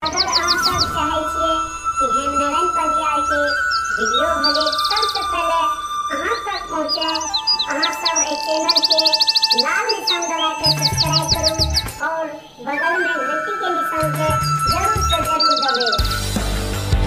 अगर आप सब चाहे छे कि हेमनारायण पंड्या के वीडियो भले सबसे पहले अहाँ तक पहुँचे, अहाँ सब इस चैनल के लाल निशान दबा के सब्सक्राइब करूँ और बगल में घंटी के निशान के जरूर से जरूर दबाएं।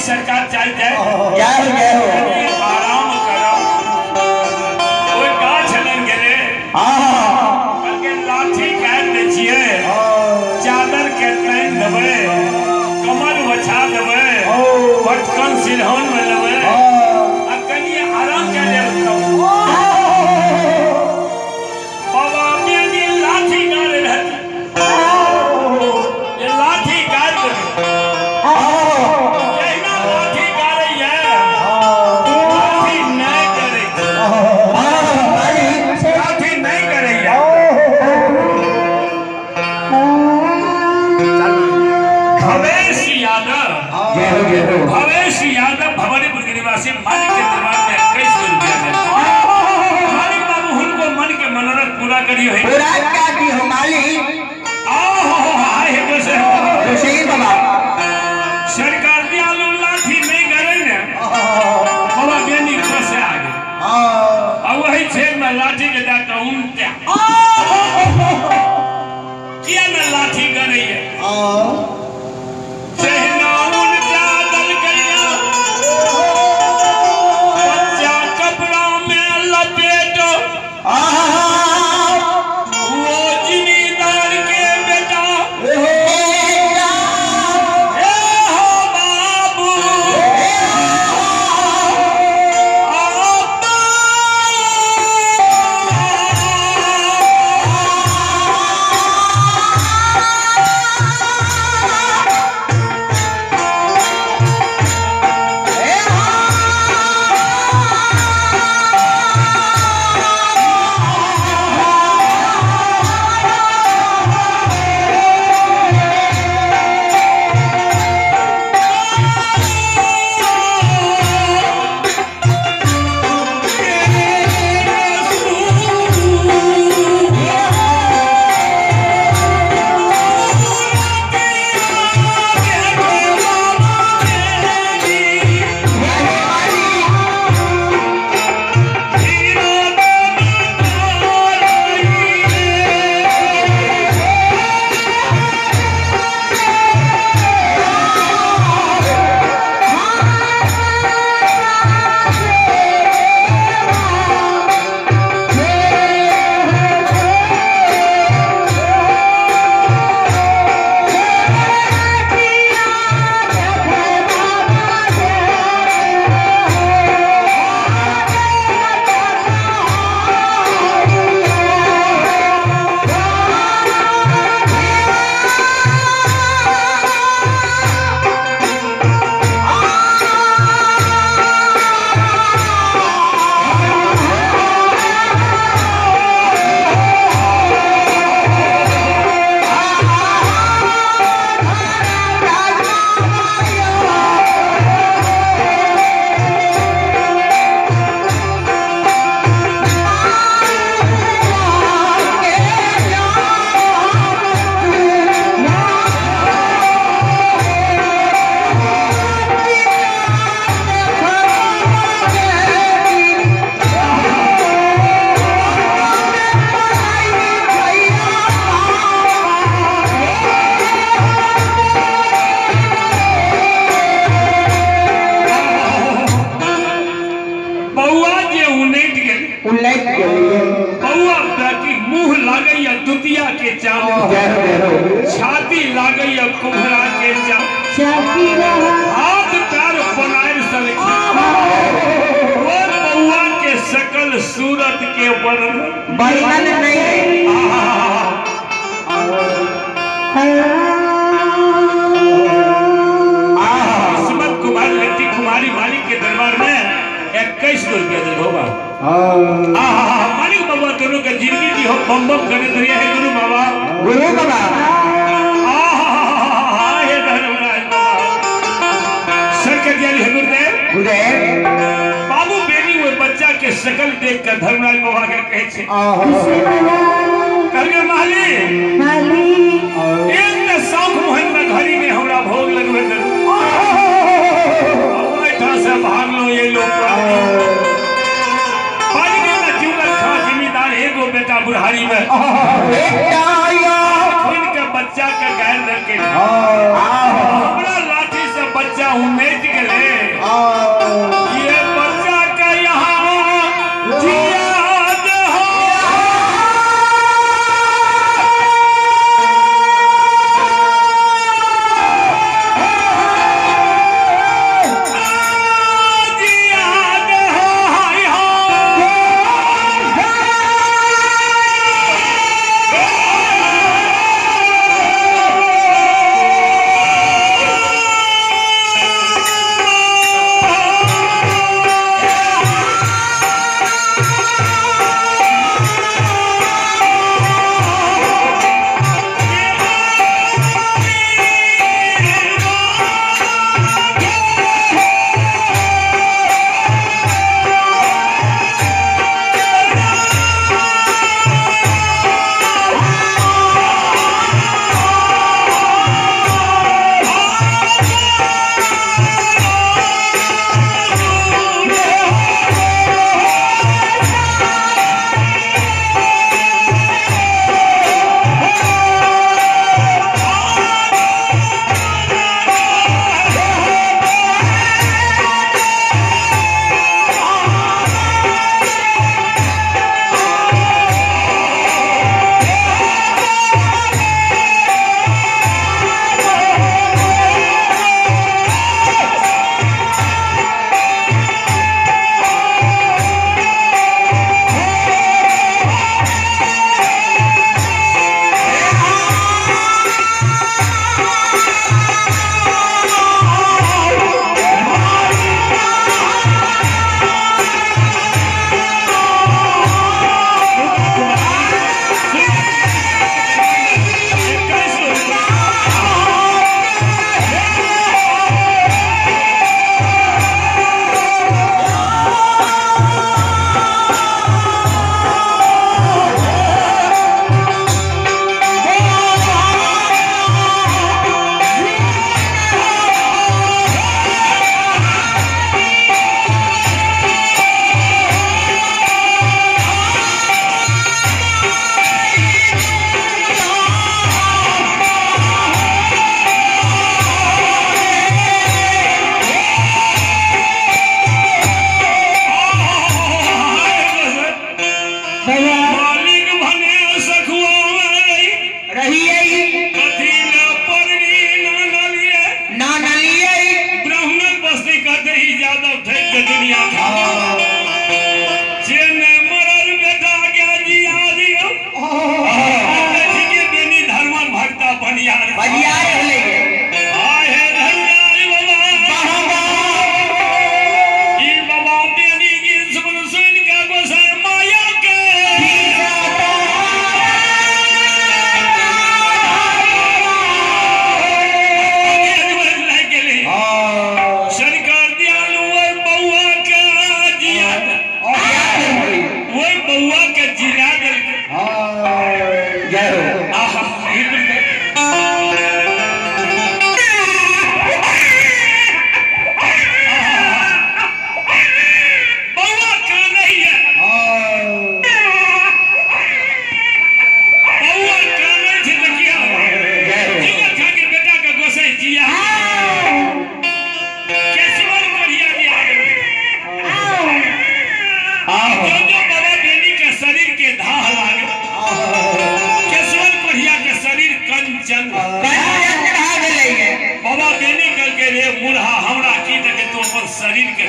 सरकार चल जाए आराम करो कोई गाछ लग गए के लाठी काट दे छिए चादर के तैन देबे कमर बछा देबे पटकन सिरहन में लेबे आ कनी आराम कर ले बाबा बेनी लाठी गाड़ रहत ये लाठी गाड़ दे भवेश यादव भवन लग बउआ बाकी मुंह लागे या दुतिया के चाम छाती लागे या कुम्हरा के चाम हाथ पैर बनाए वो बउआ के सकल सूरत के वर्णन नहीं किस्मत कुमार लट्टी कुमारी मालिक के दरबार में 21 रुपया दे होगा मालिक बाबा दोनों का जिंदगी की हो बम बम करने दरिया है गुरु बाबा हे धर्मराज बाबा सरकत यानी है गुरुदेव बाबू बेनी वो बच्चा के शकल देख कर धर्मराज बाबा के कहे छे करके माली एक न शौक मोहन में घड़ी में हमरा भोग लगवे कर बैठा से भाग लो ये लोग पानी में जुगल खा जिम्मेदार एगो बेटा बुढ़ारी में उनके बच्चा के गैर लड़के हमरा लाठी से बच्चा उमेद गले ये बच्चा का यहाँ जियाद हो सरकार दियालु बउआ के जिया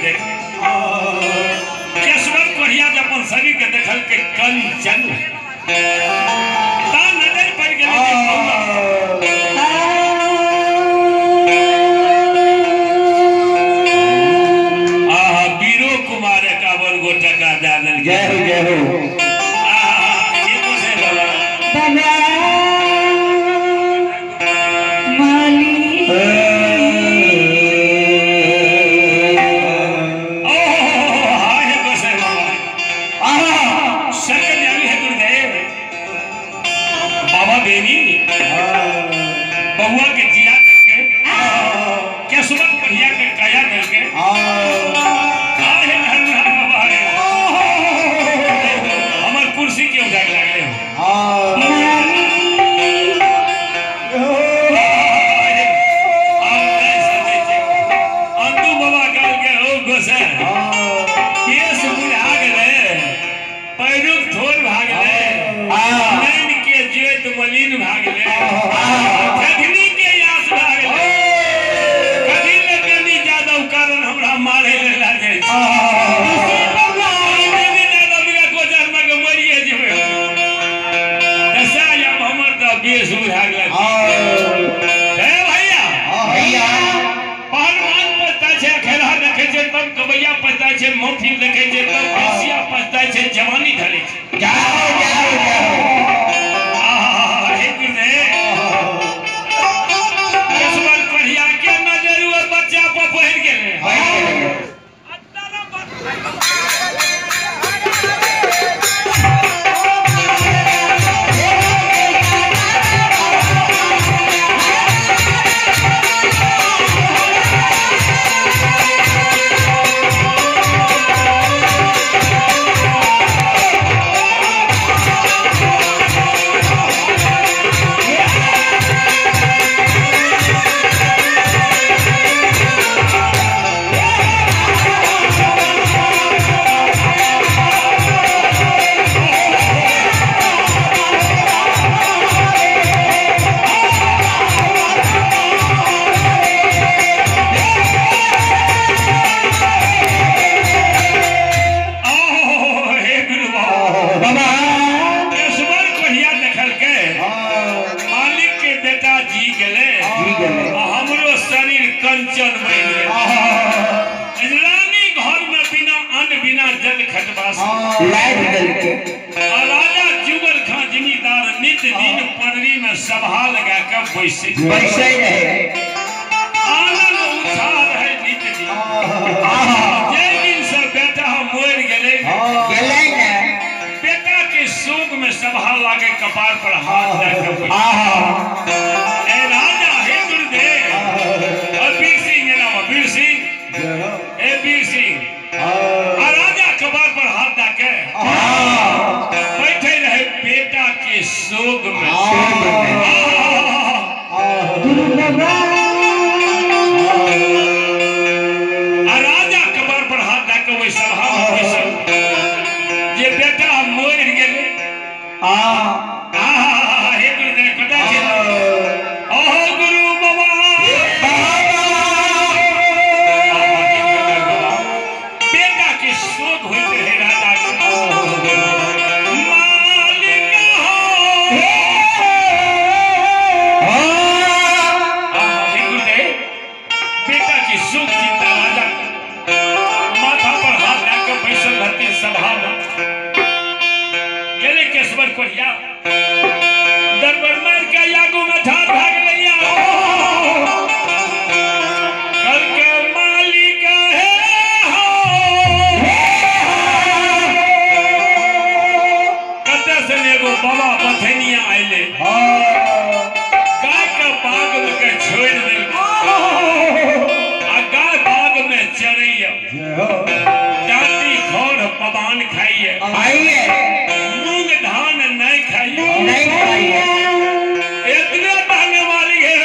देखे केशवर कोढ़िया जब अपन शरीर के देखल के कंचन ता नजर पड़ गेल वीरो कुमार एकावन गो टका दे देल। जय हो जय हो ये तो से बाबा बहुआ के जिया करके केशवर कोढ़िया के काया करके हमार कुर्सी के उठा के लागले अंदू बाबा कल के ओ गोसे केस बुढ़ा गेले पैरुक थोर भाग गए नैन के जेत मलिन भाग गए कखनी के यास भाग गए कखनी में बेनी जादव कारण हमरा मारे ले लागे बेनी जादव बिना को जन्म के मरिए जेबे ऐसा या हमर त बेस भाग गए हे भैया भैया पहलवान पता छे खेला देखे छे तब कबैया पता छे मोफी देखे छे तब पेशिया पता छे जवानी धरे छे जाओ जाओ जाओ हे गुरुदेव केशवर कोढ़िया के नजर हुआ बच्चा पर पहन गेले हमरो शरीर कंचन बन गेल रानी घर में बिना अन्न बिना जल खटवास लाइट जल के राजा जुगल खां जमींदार नित्य दिन पदरी में सभा लगा कर बैसे रहे आनंद उत्साह रहे नित्य दिन जे दिन से बेटा मोर गेले बेटा के शोक में सभा लागे कपार पर हाथ रख राजा हे गुरुदेव वीर सिंह नाम वीर सिंह हे वीर सिंह राजा कपार पर हाथ रखे बैठे रहे बेटा के शोक में राजा कपार पर हाथ रखे वही सभा में बैसल जे बेटा मोर गेले हे गुरुदेव कटा छे ओहो गुरु बाबा बेटा के शोक होते रहे राजा के मालिक हे गुरुदेव बेटा के शोक चिंता राजा माथा पर हाथ रखकर बैसल रहते सभा में गेले केशवर कोढ़िया दरबार मार के यागू में ठाड़ भाग लैया कल के मालिक है हो कते से एगो बाबा बथनिया आइले गाय के बाग में के छोड़ देल आ गाय बाग में चरैया डांटी खोर पवान खाइए मूंग धान नहीं खाइए इतने बहने वाली है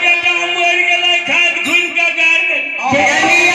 बेटा मर गया खाद खुन का गाय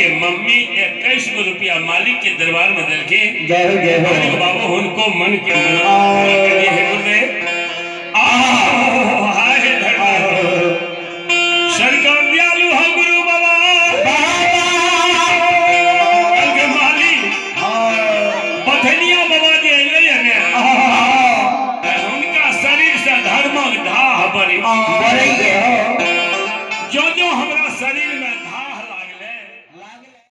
के मम्मी 21 रुपया मालिक के दरबार में दल के जय हो जय हो मालिक बाबू उनको मन के मना दिए है गुरुदेव हाय सरकार दयालु है गुरु बाबा कल के मालिक बथनिया बाबा जी अइले ने उनका शरीर से धर्मक धाह बड़ी